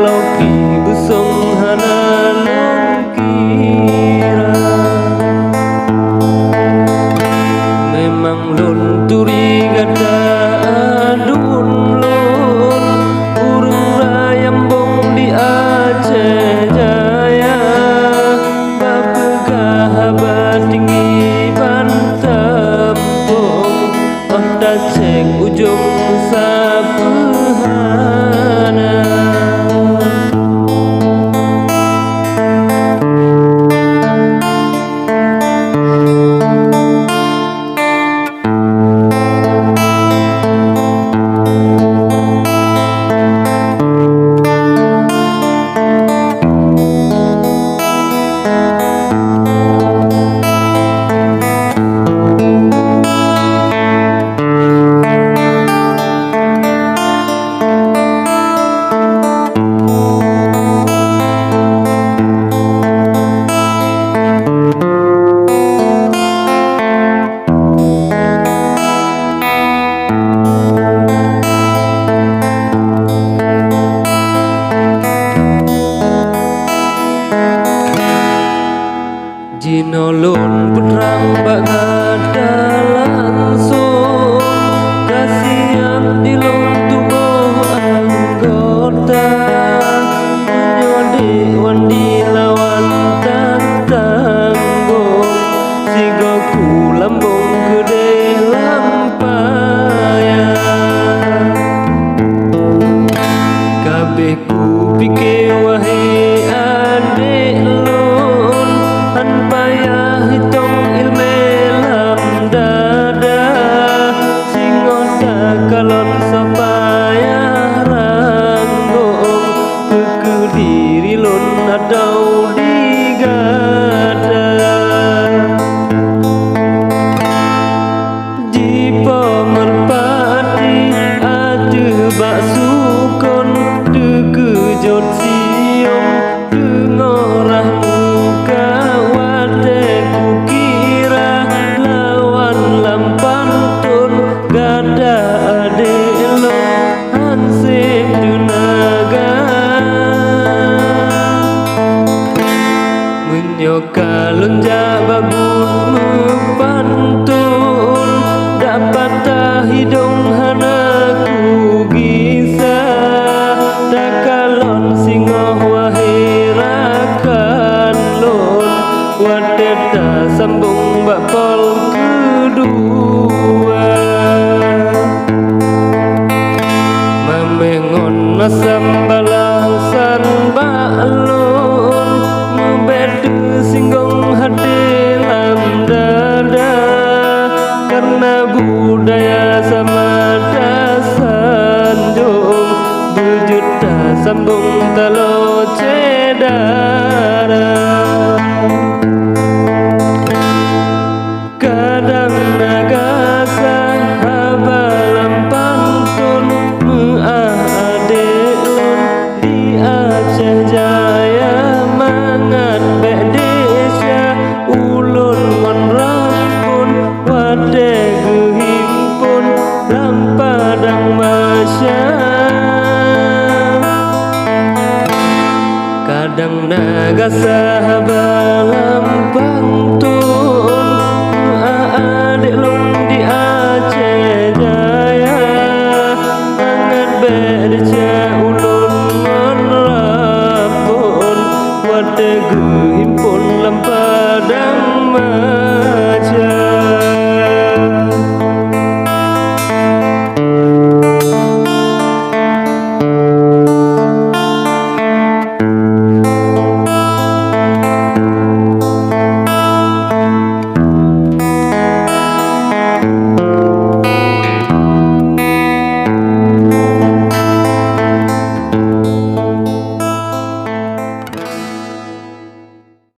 lauki busung hananon kira memang lon turi gada adun lon urung rayam bong di Aceh Jaya bapegah tinggi bantempung oda cek ujung sapehana Jinolon perang bagada langsung kasihan di lon tubuh anggota menyodi wandi lawan tatanggung sigoku lambung gede lampayan kabehku pikir wahai adik lon han payah hitung ilme lam dada singosa kalon sapayah ranggung keku diri lon adau digada jipo merpati atuh bak sukon dekejot siom dengorah muka wadeku kira lawan lampantun gada adek lo hansip dunaga menyokalun jababun mepantun dapat hidung hanaku gisa takalon singoh wahai rakan lon wadeta sambung bakpol kedua mamengon masam balangsan baklon membedu singgong hati lam dada karena budaya sama dasanjung berjuta sambung talo cedara kadang nagasa habalam pantun meadek lon di Aceh Jaya mangat bek desa ulun ngon rampun wade gehimpun lam padang masya kadang nagasa habalam pantun